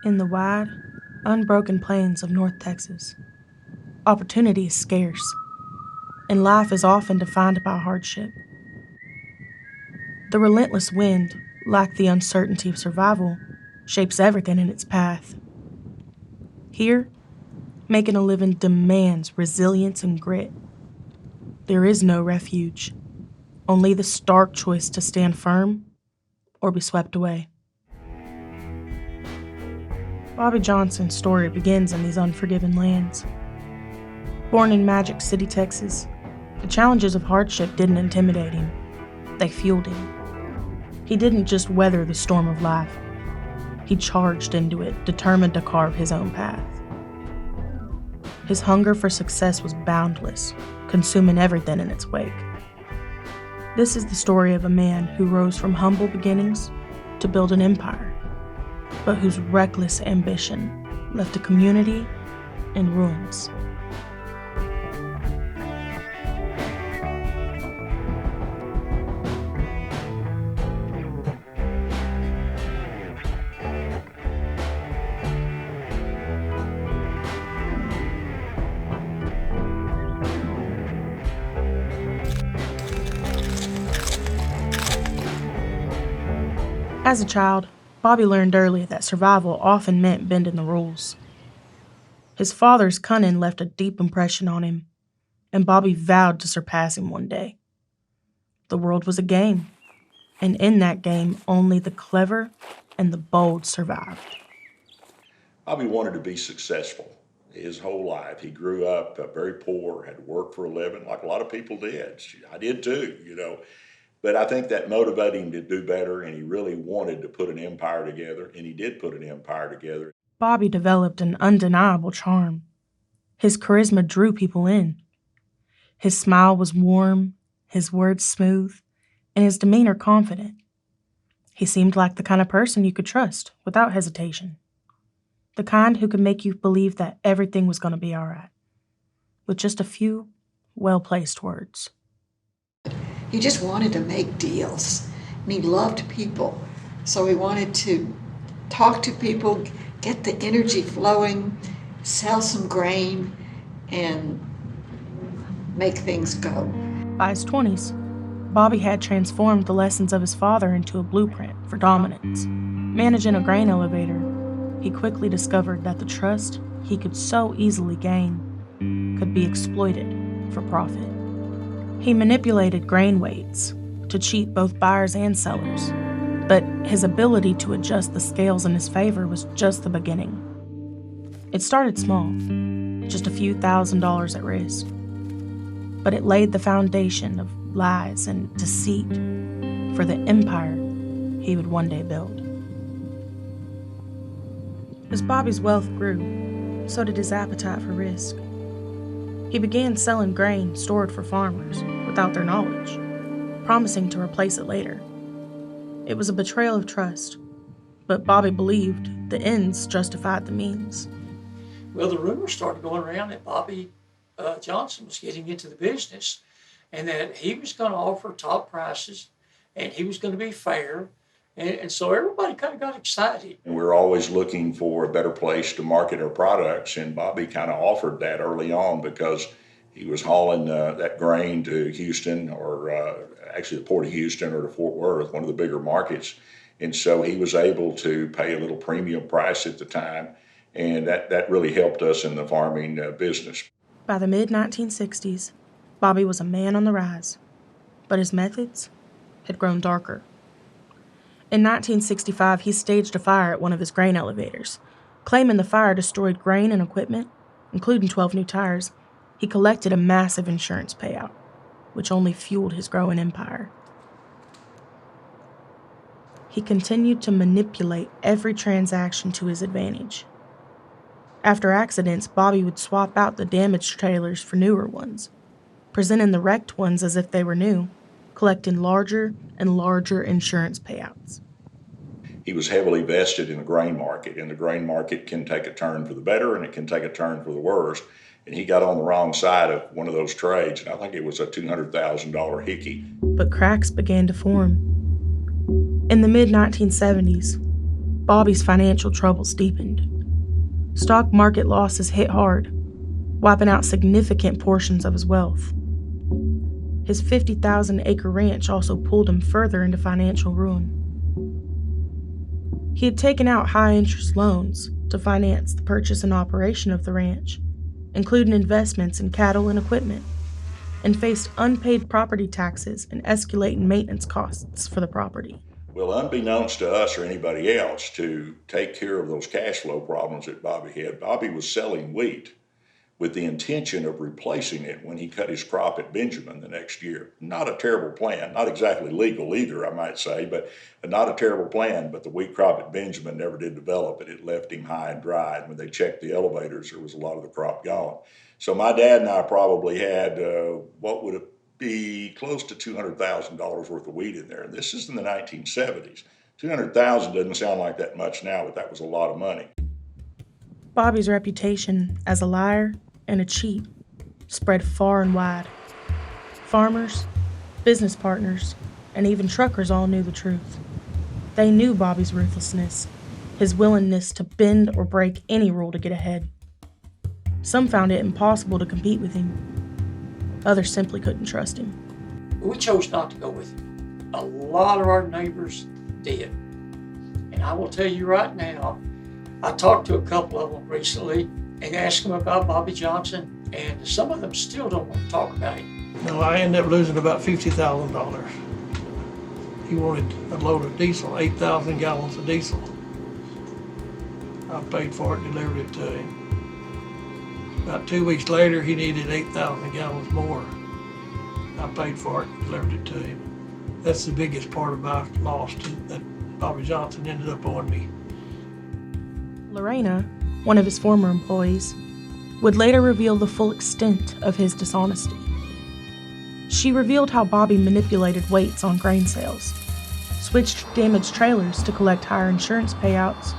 In the wide, unbroken plains of North Texas, opportunity is scarce, and life is often defined by hardship. The relentless wind, like the uncertainty of survival, shapes everything in its path. Here, making a living demands resilience and grit. There is no refuge, only the stark choice to stand firm or be swept away. Bobby Johnson's story begins in these unforgiving lands. Born in Magic City, Texas, the challenges of hardship didn't intimidate him. They fueled him. He didn't just weather the storm of life. He charged into it, determined to carve his own path. His hunger for success was boundless, consuming everything in its wake. This is the story of a man who rose from humble beginnings to build an empire, but whose reckless ambition left a community in ruins. As a child, Bobby learned early that survival often meant bending the rules. His father's cunning left a deep impression on him, and Bobby vowed to surpass him one day. The world was a game, and in that game, only the clever and the bold survived. Bobby wanted to be successful his whole life. He grew up very poor, had to work for a living like a lot of people did. I did too. But I think that motivated him to do better, and he really wanted to put an empire together, and he did put an empire together. Bobby developed an undeniable charm. His charisma drew people in. His smile was warm, his words smooth, and his demeanor confident. He seemed like the kind of person you could trust without hesitation. The kind who could make you believe that everything was going to be all right, with just a few well-placed words. He just wanted to make deals, and he loved people. So he wanted to talk to people, get the energy flowing, sell some grain, and make things go. By his 20s, Bobby had transformed the lessons of his father into a blueprint for dominance. Managing a grain elevator, he quickly discovered that the trust he could so easily gain could be exploited for profit. He manipulated grain weights to cheat both buyers and sellers, but his ability to adjust the scales in his favor was just the beginning. It started small, just a few $1,000s at risk, but it laid the foundation of lies and deceit for the empire he would one day build. As Bobby's wealth grew, so did his appetite for risk. He began selling grain stored for farmers without their knowledge, promising to replace it later. It was a betrayal of trust, but Bobby believed the ends justified the means. Well, the rumors started going around that Bobby Johnson was getting into the business and that he was going to offer top prices and he was going to be fair. And so everybody kind of got excited. And we were always looking for a better place to market our products, and Bobby kind of offered that early on because he was hauling that grain to Houston, or actually the Port of Houston or to Fort Worth, one of the bigger markets. And so he was able to pay a little premium price at the time, and that really helped us in the farming business. By the mid-1960s, Bobby was a man on the rise, but his methods had grown darker. In 1965, he staged a fire at one of his grain elevators. Claiming the fire destroyed grain and equipment, including 12 new tires, he collected a massive insurance payout, which only fueled his growing empire. He continued to manipulate every transaction to his advantage. After accidents, Bobby would swap out the damaged trailers for newer ones, presenting the wrecked ones as if they were new, collecting larger and larger insurance payouts. He was heavily vested in the grain market, and the grain market can take a turn for the better and it can take a turn for the worse. And he got on the wrong side of one of those trades, and I think it was a $200,000 hickey. But cracks began to form. In the mid-1970s, Bobby's financial troubles deepened. Stock market losses hit hard, wiping out significant portions of his wealth. His 50,000-acre ranch also pulled him further into financial ruin. He had taken out high-interest loans to finance the purchase and operation of the ranch, including investments in cattle and equipment, and faced unpaid property taxes and escalating maintenance costs for the property. Well, unbeknownst to us or anybody else, to take care of those cash flow problems that Bobby had, Bobby was selling wheat with the intention of replacing it when he cut his crop at Benjamin the next year. Not a terrible plan, not exactly legal either, I might say, but not a terrible plan. But the wheat crop at Benjamin never did develop, and it left him high and dry. And when they checked the elevators, there was a lot of the crop gone. So my dad and I probably had what would be close to $200,000 worth of wheat in there. And this is in the 1970s. $200,000 doesn't sound like that much now, but that was a lot of money. Bobby's reputation as a liar and a cheat spread far and wide. Farmers, business partners, and even truckers all knew the truth. They knew Bobby's ruthlessness, his willingness to bend or break any rule to get ahead. Some found it impossible to compete with him. Others simply couldn't trust him. We chose not to go with him. A lot of our neighbors did. And I will tell you right now, I talked to a couple of them recently and asked them about Bobby Johnson, and some of them still don't want to talk about him. No, I ended up losing about $50,000. He wanted a load of diesel, 8,000 gallons of diesel. I paid for it, delivered it to him. About 2 weeks later, he needed 8,000 gallons more. I paid for it, delivered it to him. That's the biggest part of my loss that Bobby Johnson ended up owing me. Lorena, one of his former employees, would later reveal the full extent of his dishonesty. She revealed how Bobby manipulated weights on grain sales, switched damaged trailers to collect higher insurance payouts,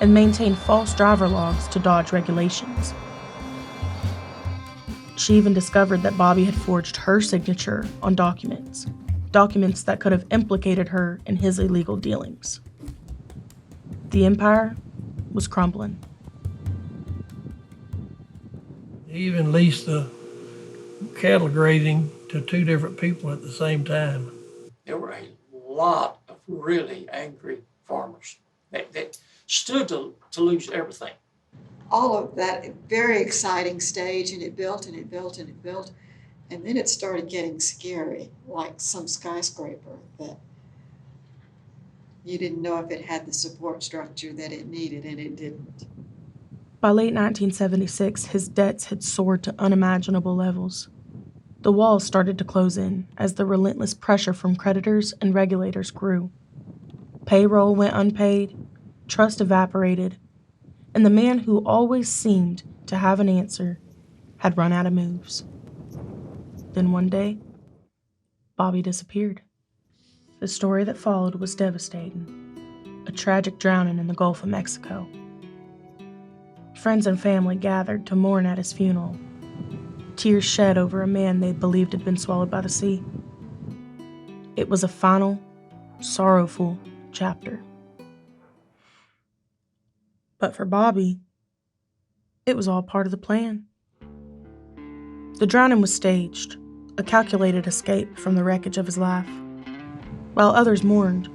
and maintained false driver logs to dodge regulations. She even discovered that Bobby had forged her signature on documents that could have implicated her in his illegal dealings. The empire was crumbling. He even leased the cattle grazing to 2 different people at the same time. There were a lot of really angry farmers that stood to lose everything. All of that very exciting stage, and it built and it built and it built. And then it started getting scary, like some skyscraper that you didn't know if it had the support structure that it needed, and it didn't. By late 1976, his debts had soared to unimaginable levels. The walls started to close in as the relentless pressure from creditors and regulators grew. Payroll went unpaid, trust evaporated, and the man who always seemed to have an answer had run out of moves. Then one day, Bobby disappeared. The story that followed was devastating. A tragic drowning in the Gulf of Mexico. Friends and family gathered to mourn at his funeral. Tears shed over a man they believed had been swallowed by the sea. It was a final, sorrowful chapter. But for Bobby, it was all part of the plan. The drowning was staged, a calculated escape from the wreckage of his life. While others mourned,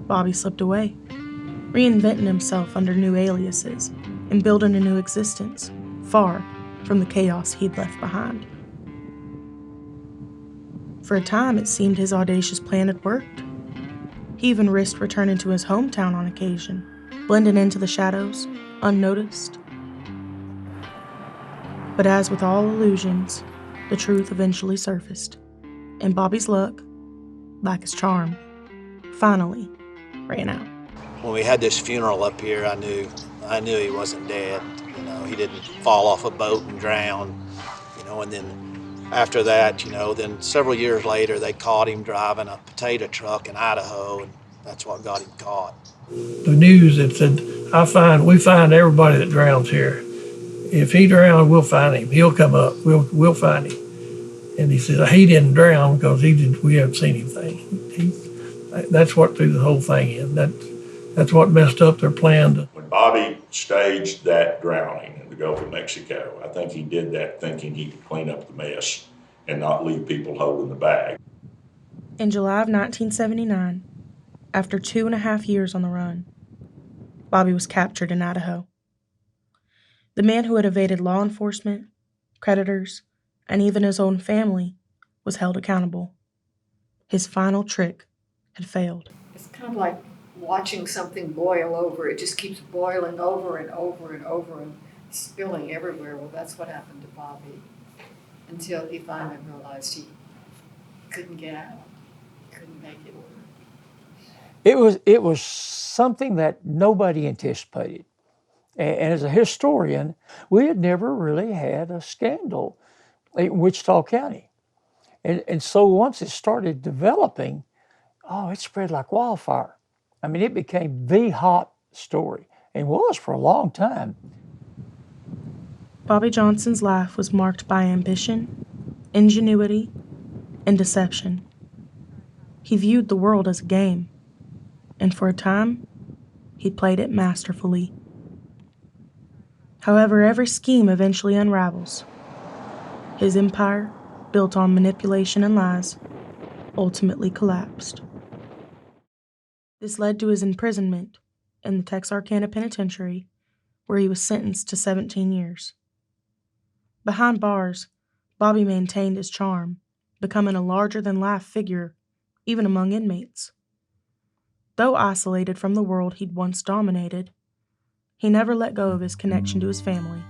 Bobby slipped away, reinventing himself under new aliases and building a new existence, far from the chaos he'd left behind. For a time, it seemed his audacious plan had worked. He even risked returning to his hometown on occasion, blending into the shadows, unnoticed. But as with all illusions, the truth eventually surfaced, and Bobby's luck, like his charm, finally ran out. When we had this funeral up here, I knew he wasn't dead. You know, he didn't fall off a boat and drown. You know, and then after that, you know, then several years later, they caught him driving a potato truck in Idaho, and that's what got him caught. The news that said, we find everybody that drowns here. If he drowned, we'll find him. He'll come up. We'll find him. And he said he didn't drown because we haven't seen anything. That's what threw the whole thing in. That's what messed up their plan. When Bobby staged that drowning in the Gulf of Mexico, I think he did that thinking he could clean up the mess and not leave people holding the bag. In July of 1979, after 2.5 years on the run, Bobby was captured in Idaho. The man who had evaded law enforcement, creditors, and even his own family was held accountable. His final trick had failed. It's kind of like watching something boil over. It just keeps boiling over and over and over and spilling everywhere. Well, that's what happened to Bobby until he finally realized he couldn't get out, couldn't make it work. It was something that nobody anticipated. And as a historian, we had never really had a scandal in Wichita County. And so once it started developing, it spread like wildfire. I mean, it became the hot story and was for a long time. Bobby Johnson's life was marked by ambition, ingenuity, and deception. He viewed the world as a game, and for a time, he played it masterfully. However, every scheme eventually unravels. His empire, built on manipulation and lies, ultimately collapsed. This led to his imprisonment in the Texarkana Penitentiary, where he was sentenced to 17 years. Behind bars, Bobby maintained his charm, becoming a larger-than-life figure even among inmates. Though isolated from the world he'd once dominated, he never let go of his connection to his family.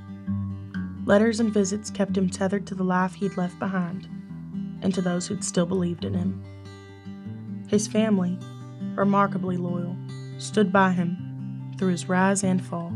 Letters and visits kept him tethered to the life he'd left behind, and to those who'd still believed in him. His family, remarkably loyal, stood by him through his rise and fall.